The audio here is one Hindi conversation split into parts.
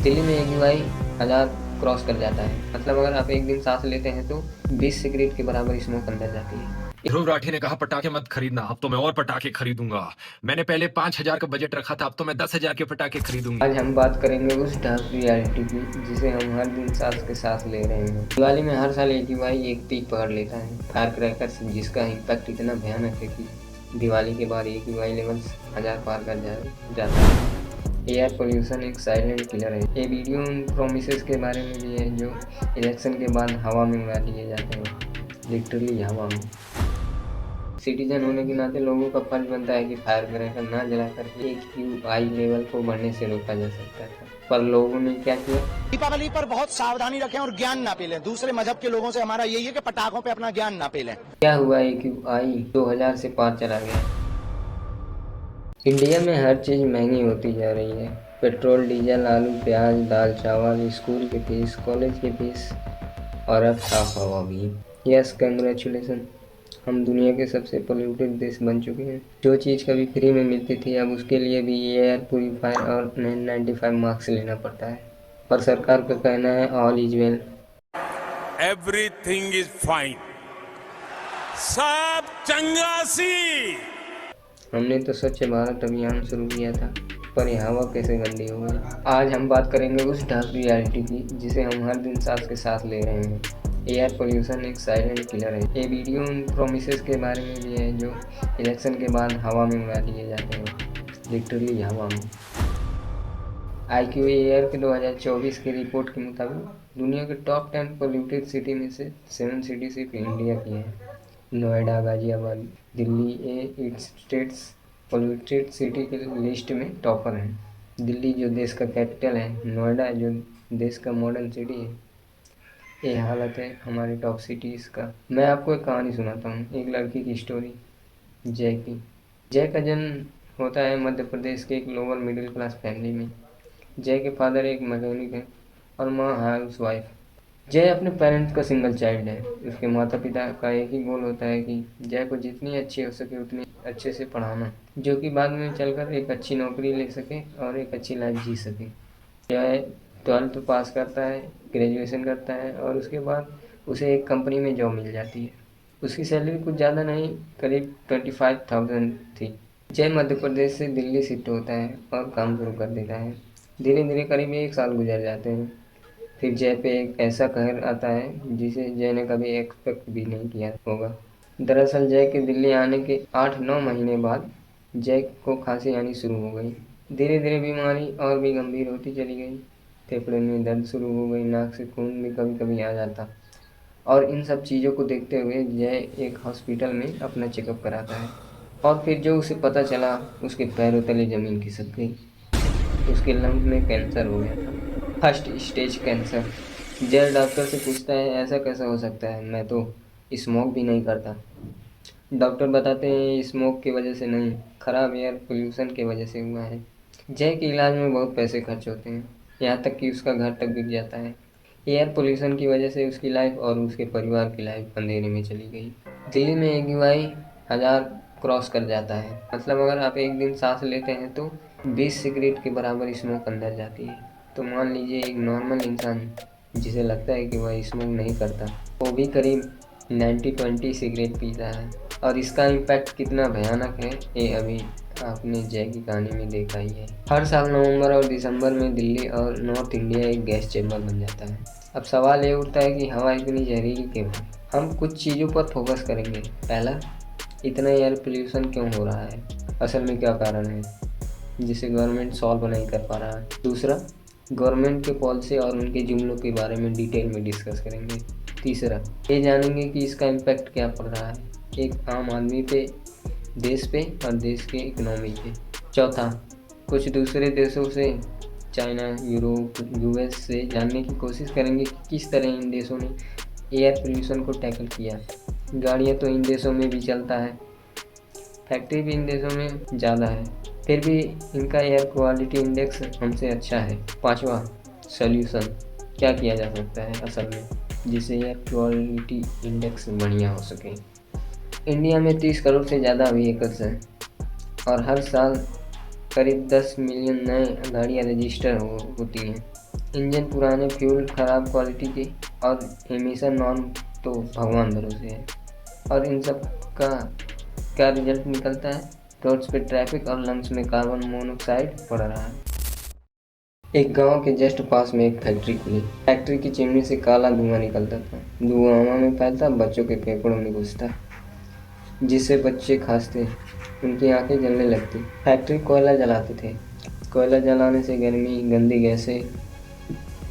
दिल्ली में AQI 1000 क्रॉस कर जाता है। मतलब अगर आप एक दिन सांस लेते हैं तो 20 सिगरेट के बराबर स्मोक अंदर जाती है। ध्रुव राठी ने कहा पटाखे मत खरीदना, अब तो मैं और पटाखे खरीदूंगा। मैंने पहले 5,000 का बजट रखा था, अब तो मैं 10,000 के पटाखे खरीदूंगा। आज हम बात करेंगे उस डार्क रियलिटी की जिसे हम हर दिन सांस के सांस ले रहे हैं। दिवाली में हर साल AQI एक पीक पकड़ लेता है। फायर क्रैकर्स जिसका इम्पैक्ट इतना भयानक है कि दिवाली के बाद AQI लेवल्स 1000 पार कर जाता है। एयर पोल्यूशन एक साइलेंट किलर है। ये वीडियो उन प्रोमिसेस के बारे में भी है जो इलेक्शन के बाद हवा में उड़ा दिए जाते हैं, लिटरली हवा में। सिटीजन होने के नाते लोगों का फर्ज बनता है कि फायर क्रैकर ना जलाकर AQI लेवल को बढ़ने से रोका जा सकता है, पर लोगों ने क्या किया? दीपावली पर बहुत सावधानी रखें और ज्ञान ना पेलें। दूसरे मजहब के लोगों से हमारा यही है कि पटाखों पे अपना ज्ञान ना पेलें। क्या हुआ? AQI 2000 से पार चला गया। इंडिया में हर चीज़ महंगी होती जा रही है। पेट्रोल, डीजल, आलू, प्याज, दाल, चावल, स्कूल की फीस, कॉलेज की फीस और अब साफ हवा भी। यस, कंग्रेचुलेसन, हम दुनिया के सबसे पोल्यूटेड देश बन चुके हैं। जो चीज़ कभी फ्री में मिलती थी अब उसके लिए भी एयर प्यूरीफायर और N95 मार्क्स लेना पड़ता है। पर सरकार का कहना है all is well. Everything is fine, सब चंगासी। हमने तो स्वच्छ भारत अभियान शुरू किया था, पर यह हवा कैसे गंदी हो गई। आज हम बात करेंगे उस डार्क रियलिटी की जिसे हम हर दिन सांस के साथ ले रहे हैं। एयर पोल्यूशन एक साइलेंट किलर है। ये वीडियो उन प्रोमिसेस के बारे में भी है जो इलेक्शन के बाद हवा में उड़ा दिए जाते हैं, लिटरली हवा में। IQA एयर के 2024 की रिपोर्ट के मुताबिक दुनिया के टॉप 10 पोल्यूटेड सिटी में से 7 सिटी सिर्फ इंडिया की हैं। नोएडा, गाजियाबाद, दिल्ली ये इट्स स्टेट्स पोल्यूटेड सिटी के लिस्ट में टॉपर हैं। दिल्ली जो देश का कैपिटल है, नोएडा जो देश का मॉडर्न सिटी है। ये हालत है हमारे टॉप सिटीज़ का। मैं आपको एक कहानी सुनाता हूँ, एक लड़की की स्टोरी, जय की। जय का जन्म होता है मध्य प्रदेश के एक लोअर मिडिल क्लास फैमिली में। जय के फादर एक मैकेनिक हैं और माँ हाउस वाइफ। जय अपने पेरेंट्स का सिंगल चाइल्ड है। उसके माता पिता का एक ही गोल होता है कि जय को जितनी अच्छी हो सके उतनी अच्छे से पढ़ाना, जो कि बाद में चलकर एक अच्छी नौकरी ले सके और एक अच्छी लाइफ जी सके। जय 12th पास करता है, ग्रेजुएशन करता है और उसके बाद उसे एक कंपनी में जॉब मिल जाती है। उसकी सैलरी कुछ ज़्यादा नहीं, करीब 25,000 थी। जय मध्य प्रदेश से दिल्ली शिफ्ट होता है और काम शुरू कर देता है। धीरे धीरे करीब 1 साल गुजर जाते हैं। फिर जय पे एक ऐसा कहर आता है जिसे जय ने कभी एक्सपेक्ट भी नहीं किया होगा। दरअसल जय के दिल्ली आने के 8-9 महीने बाद जय को खांसी आनी शुरू हो गई। धीरे धीरे बीमारी और भी गंभीर होती चली गई। फेफड़े में दर्द शुरू हो गई, नाक से खून भी कभी कभी आ जाता। और इन सब चीज़ों को देखते हुए जय एक हॉस्पिटल में अपना चेकअप कराता है और फिर जो उसे पता चला, उसके पैरों तले ज़मीन खिसक गई। उसके लंग में कैंसर हो गया था, फर्स्ट स्टेज कैंसर। जय डॉक्टर से पूछता है ऐसा कैसा हो सकता है, मैं तो स्मोक भी नहीं करता। डॉक्टर बताते हैं स्मोक की वजह से नहीं, ख़राब एयर पोल्यूशन की वजह से हुआ है। जय के इलाज में बहुत पैसे खर्च होते हैं, यहाँ तक कि उसका घर तक बिक जाता है। एयर पोल्यूशन की वजह से उसकी लाइफ और उसके परिवार की लाइफ अंधेरे में चली गई। दिल्ली में AQI 1000 क्रॉस कर जाता है। मतलब अगर आप एक दिन सांस लेते हैं तो 20 सिगरेट के बराबर स्मोक अंदर जाती है। तो मान लीजिए एक नॉर्मल इंसान जिसे लगता है कि वह स्मोक नहीं करता, वो भी करीब 90-20 सिगरेट पीता है। और इसका इम्पैक्ट कितना भयानक है ये अभी आपने जय की कहानी में देखा ही है। हर साल नवंबर और दिसंबर में दिल्ली और नॉर्थ इंडिया एक गैस चैम्बर बन जाता है। अब सवाल ये उठता है कि हवा इतनी जहरीली क्यों है। हम कुछ चीज़ों पर फोकस करेंगे। पहला, इतना एयर पोल्यूशन क्यों हो रहा है, असल में क्या कारण है जिसे गवर्नमेंट सॉल्व नहीं कर पा रहा है। दूसरा, गवर्नमेंट के पॉलिसी और उनके जुमलों के बारे में डिटेल में डिस्कस करेंगे। तीसरा, ये जानेंगे कि इसका इम्पैक्ट क्या पड़ रहा है एक आम आदमी पे, देश पे और देश के इकोनॉमी पे। चौथा, कुछ दूसरे देशों से, चाइना, यूरोप, US से जानने की कोशिश करेंगे कि किस तरह इन देशों ने एयर पोल्यूशन को टैकल किया। गाड़ियाँ तो इन देशों में भी चलता है, फैक्ट्री भी इन देशों में ज़्यादा है, फिर भी इनका एयर क्वालिटी इंडेक्स हमसे अच्छा है। पाँचवा, सॉल्यूशन, क्या किया जा सकता है असल में जिससे एयर क्वालिटी इंडेक्स बढ़िया हो सके। इंडिया में 30 करोड़ से ज़्यादा व्हीकल्स हैं और हर साल करीब 10 मिलियन नए गाड़ियाँ रजिस्टर होती हैं। इंजन पुराने, फ्यूल खराब क्वालिटी के और एमिशन नॉर्म तो भगवान भरोसे है। और इन सब का क्या रिजल्ट निकलता है? रोड्स पे ट्रैफिक और लंग्स में कार्बन मोनोऑक्साइड बढ़ रहा है। एक गांव के जस्ट पास में एक फैक्ट्री खुली। फैक्ट्री की चिमनी से काला धुआं निकलता था। धुआं हवा में फैलता, बच्चों के फेफड़ों में घुसता, जिससे बच्चे खांसते, उनकी आंखें जलने लगती। फैक्ट्री कोयला जलाते थे। कोयला जलाने से गर्मी, गंदी गैसें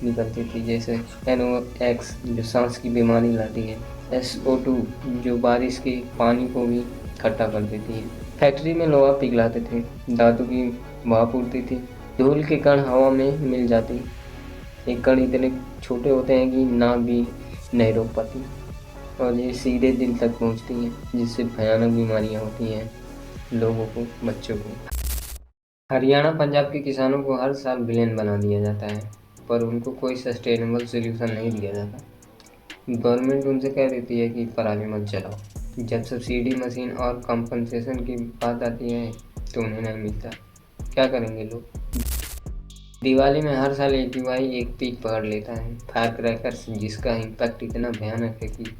निकलती थी, जैसे NOx जो सांस की बीमारी लाती है, SO2 जो बारिश के पानी को भी खट्टा कर देती है। फैक्ट्री में लोहा पिघलाते थे, धातु की भाप उड़ती थी, धूल के कण हवा में मिल जाती। एक कण इतने छोटे होते हैं कि नाक भी नहीं रोक पाती और ये सीधे दिल तक पहुंचती हैं, जिससे भयानक बीमारियां होती हैं लोगों को, बच्चों को। हरियाणा पंजाब के किसानों को हर साल विलेन बना दिया जाता है, पर उनको कोई सस्टेनेबल सोल्यूशन नहीं दिया जाता। गवर्नमेंट उनसे कह देती है कि पराली मत जलाओ। जब सब्सिडी, मशीन और कंपनसेशन की बात आती है तो उन्हें नहीं मिलता। क्या करेंगे लोग? दिवाली में हर साल AQI एक पीक पकड़ लेता है। फायर क्रैकर्स जिसका इम्पैक्ट इतना भयानक है कि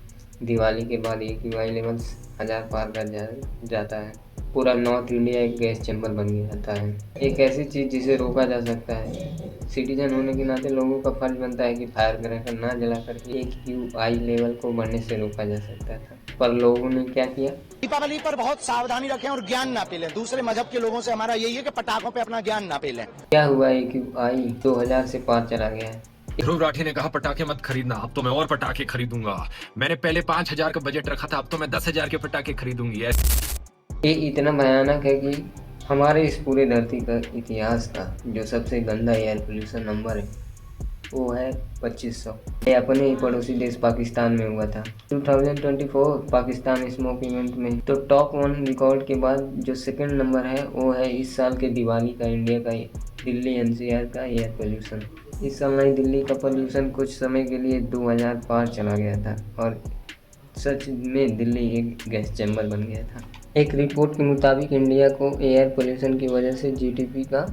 दिवाली के बाद AQI लेवल्स 1000 पार कर जाता है। पूरा नॉर्थ इंडिया एक गैस चैम्बर बन जाता है। एक ऐसी चीज़ जिसे रोका जा सकता है। सिटीजन होने के नाते लोगों का फर्ज बनता है कि फायर क्रैकर ना जलाकर AQI लेवल को बढ़ने से रोका जा सकता था, पर लोगों ने क्या किया? दीपावली पर बहुत सावधानी रखें और ज्ञान ना पेलें। दूसरे मजहब के लोगों से हमारा यही है कि पटाखों पे अपना ज्ञान ना पेलें। क्या हुआ? AQI 2000 से पार चला गया है। ध्रुव राठी ने कहा पटाखे मत खरीदना, अब तो मैं और पटाखे खरीदूंगा। मैंने पहले 5,000 का बजट रखा था, अब तो मैं 10,000 के पटाखे खरीदूंगी। ये इतना भयानक है कि हमारे इस पूरे धरती का इतिहास का जो सबसे गंदा एयर पोल्यूशन नंबर है वो है 2500। ये अपने ही पड़ोसी देश पाकिस्तान में हुआ था 2024 पाकिस्तान स्मोक इवेंट में। तो टॉप 1 रिकॉर्ड के बाद जो सेकंड नंबर है वो है इस साल के दिवाली का इंडिया का दिल्ली NCR का एयर पोल्यूशन। इस साल नई दिल्ली का पोल्यूशन कुछ समय के लिए 2000 पार चला गया था और सच में दिल्ली एक गैस चैम्बर बन गया था। एक रिपोर्ट के मुताबिक इंडिया को एयर पोल्यूशन की वजह से GDP का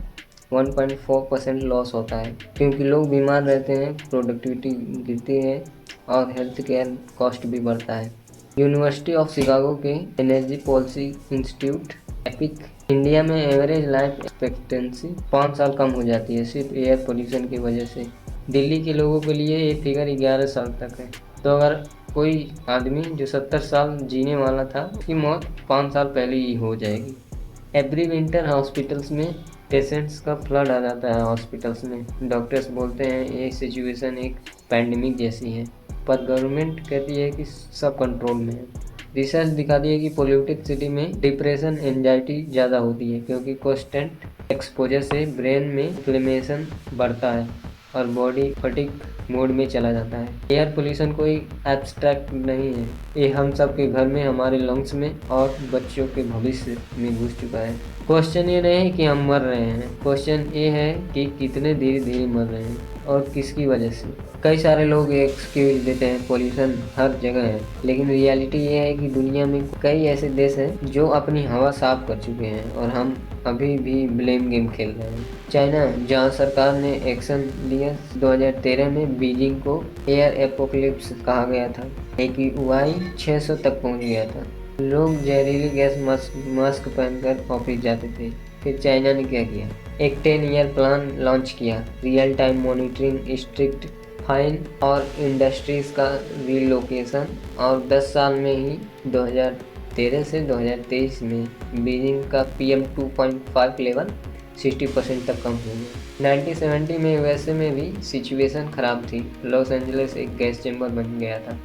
1.4% लॉस होता है, क्योंकि लोग बीमार रहते हैं, प्रोडक्टिविटी गिरती है और हेल्थ केयर कॉस्ट भी बढ़ता है। यूनिवर्सिटी ऑफ शिकागो के energy policy institute epic India में एवरेज लाइफ एक्सपेक्टेंसी 5 साल कम हो जाती है सिर्फ एयर पोल्यूशन की वजह से। दिल्ली के लोगों के लिए ये फिगर 11 साल तक है। तो अगर कोई आदमी जो 70 साल जीने वाला था उसकी मौत 5 साल पहले ही हो जाएगी। एवरी विंटर हॉस्पिटल्स में पेशेंट्स का फ्लड आ जाता है हॉस्पिटल्स में। डॉक्टर्स बोलते हैं ये सिचुएशन एक पैंडमिक जैसी है, पर गवर्नमेंट कहती है कि सब कंट्रोल में है। रिसर्च दिखाती है कि पोल्यूटेड सिटी में डिप्रेशन, एंजाइटी ज़्यादा होती है, क्योंकि कॉन्स्टेंट एक्सपोजर से ब्रेन में इन्फ्लेमेशन बढ़ता है और बॉडी फटीग मोड में चला जाता है। एयर पोल्यूशन कोई एब्स्ट्रैक्ट नहीं है, ये हम सब के घर में, हमारे लंग्स में और बच्चों के भविष्य में घुस चुका है। क्वेश्चन ये नहीं है कि हम मर रहे हैं, क्वेश्चन ये है कि कितने धीरे धीरे मर रहे हैं और किसकी वजह से। कई सारे लोग एक्सक्यूज देते हैं पोल्यूशन हर जगह है, लेकिन रियलिटी ये है कि दुनिया में कई ऐसे देश हैं जो अपनी हवा साफ कर चुके हैं और हम अभी भी ब्लेम गेम खेल रहे हैं। चाइना, जहां सरकार ने एक्शन लिया, 2013 में बीजिंग को एयर एपोक्लिप्स कहा गया था। AQI 600 तक पहुंच गया था। लोग जहरीली गैस मास्क पहनकर ऑफिस जाते थे। फिर चाइना ने क्या किया? एक 10 ईयर प्लान लॉन्च किया, real time monitoring, strict fine और इंडस्ट्रीज का रीलोकेशन, और 10 साल में ही 2013 से 2023 में बीजिंग का PM 2.5 लेवल 60% तक कम हो गया। 1970 में USA में भी सिचुएशन खराब थी। लॉस एंजलिस एक गैस चैम्बर बन गया था।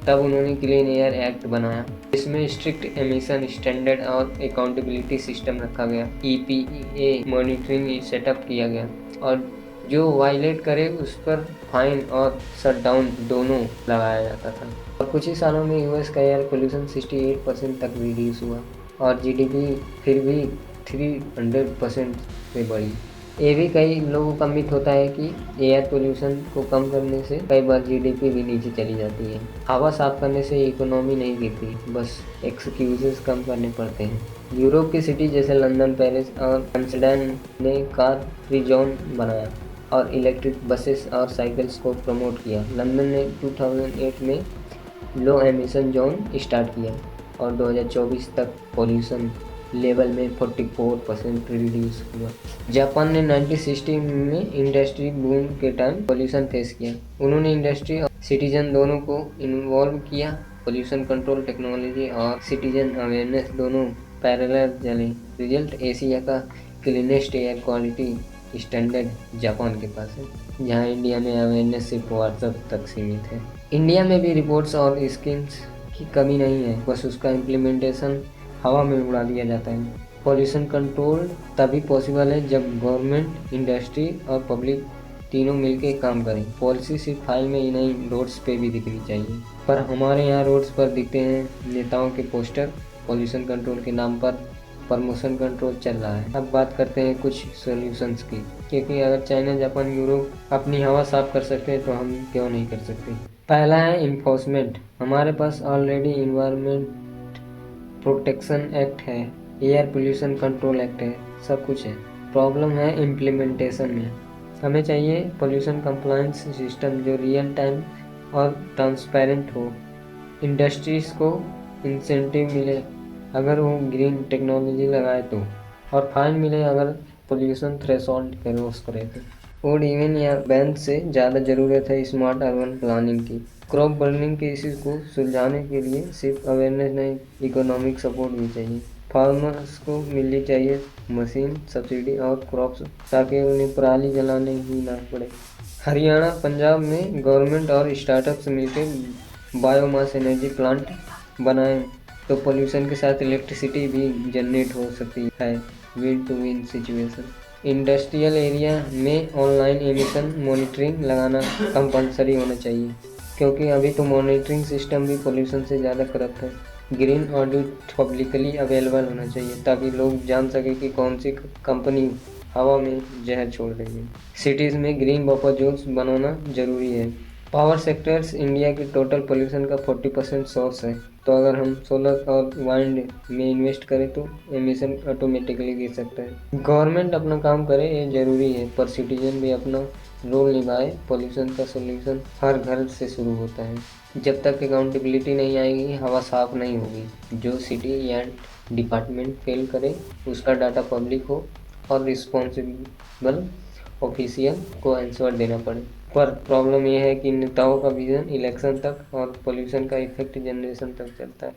तब उन्होंने क्लीन एयर एक्ट बनाया, इसमें स्ट्रिक्ट एमिशन स्टैंडर्ड और अकाउंटेबिलिटी सिस्टम रखा गया। EPA मॉनिटरिंग सेटअप किया गया और जो वायलेट करे उस पर फाइन और शटडाउन दोनों लगाया जाता था। और कुछ ही सालों में US का एयर पोल्यूशन 68% तक रिड्यूस हुआ और GDP फिर भी 300% से बढ़ी। ये भी कई लोगों का मिथ होता है कि एयर पोल्यूशन को कम करने से कई बार GDP भी नीचे चली जाती है। हवा साफ करने से इकोनॉमी नहीं गिरती, बस एक्सक्यूजेस कम करने पड़ते हैं। यूरोप की सिटी जैसे लंदन, पेरिस और एम्स्टर्डम ने कार फ्री जोन बनाया। और इलेक्ट्रिक बसेस और साइकिल्स को प्रमोट किया। लंदन ने 2008 में लो एमिशन जोन स्टार्ट किया और 2024 तक पॉल्यूशन लेवल में 44% रिड्यूस हुआ। जापान ने 1960 में इंडस्ट्री बूम के टाइम पॉल्यूशन फेस किया। उन्होंने इंडस्ट्री और सिटीजन दोनों को इन्वॉल्व किया। पॉल्यूशन कंट्रोल टेक्नोलॉजी और सिटीजन अवेयरनेस दोनों पैरेलल चले। रिजल्ट एशिया का cleanest air quality standard Japan के पास है, जहां इंडिया में अवेयरनेस सिर्फ व्हाट्सएप तक सीमित है। इंडिया में भी रिपोर्ट्स और स्कीम्स की कमी नहीं है, बस उसका इम्प्लीमेंटेशन हवा में उड़ा दिया जाता है। पॉल्यूशन कंट्रोल तभी पॉसिबल है जब गवर्नमेंट, इंडस्ट्री और पब्लिक तीनों मिलकर काम करें। पॉलिसी सिर्फ फाइल में ही नहीं, रोड्स पे भी दिखनी चाहिए। पर हमारे यहाँ रोड्स पर दिखते हैं नेताओं के पोस्टर, पॉल्यूशन कंट्रोल के नाम पर प्रमोशन कंट्रोल चल रहा है। अब बात करते हैं कुछ सॉल्यूशंस की, क्योंकि अगर चाइना, जापान, यूरोप अपनी हवा साफ कर सकते हैं तो हम क्यों नहीं कर सकते। पहला है इन्फोर्समेंट। हमारे पास ऑलरेडी इन्वायरमेंट प्रोटेक्शन एक्ट है, एयर पोल्यूशन कंट्रोल एक्ट है, सब कुछ है। प्रॉब्लम है इम्प्लीमेंटेशन में। हमें चाहिए पोल्यूशन कंप्लायंस सिस्टम जो रियल टाइम और ट्रांसपेरेंट हो। इंडस्ट्रीज़ को इंसेंटिव मिले अगर वो ग्रीन टेक्नोलॉजी लगाए तो, और फाइन मिले अगर पोल्यूशन थ्रेशोल्ड क्रॉस करे तो। और इवन या बैन से ज़्यादा ज़रूरत है स्मार्ट अर्बन प्लानिंग की। क्रॉप बर्निंग के इश्यूज को सुलझाने के लिए सिर्फ अवेयरनेस नहीं, इकोनॉमिक सपोर्ट भी चाहिए। फार्मर्स को मिलनी चाहिए मशीन, सब्सिडी और क्रॉप्स, ताकि उन्हें पराली जलाने ही ना पड़े। हरियाणा, पंजाब में गवर्नमेंट और स्टार्टअप्स मिलकर बायोमास एनर्जी प्लांट बनाएं तो पोल्यूशन के साथ इलेक्ट्रिसिटी भी जनरेट हो सकती है। Win to win situation. Industrial area में ऑनलाइन एमिशन मॉनिटरिंग लगाना कंपलसरी होना चाहिए, क्योंकि अभी तो मॉनिटरिंग सिस्टम भी पोल्यूशन से ज़्यादा करप्ट है। ग्रीन ऑडिट पब्लिकली अवेलेबल होना चाहिए ताकि लोग जान सके कि कौन सी कंपनी हवा में जहर छोड़ रही है। सिटीज़ में ग्रीन बफर जोन्स बनाना जरूरी है। पावर सेक्टर्स इंडिया की टोटल पोल्यूशन का 40% सोर्स है, तो अगर हम सोलर और वाइंड में इन्वेस्ट करें तो एमिशन ऑटोमेटिकली गिर सकता है। गवर्नमेंट अपना काम करे ये ज़रूरी है, पर सिटीजन भी अपना रोल निभाए। पोल्यूशन का सोल्यूशन हर घर से शुरू होता है। जब तक अकाउंटेबिलिटी नहीं आएगी, हवा साफ नहीं होगी। जो सिटी या डिपार्टमेंट फेल करे उसका डाटा पब्लिक हो और रिस्पॉन्सिबल ऑफिशियल को आंसर देना पड़े। पर प्रॉब्लम यह है कि नेताओं का विजन इलेक्शन तक और पोल्यूशन का इफेक्ट जनरेशन तक चलता है।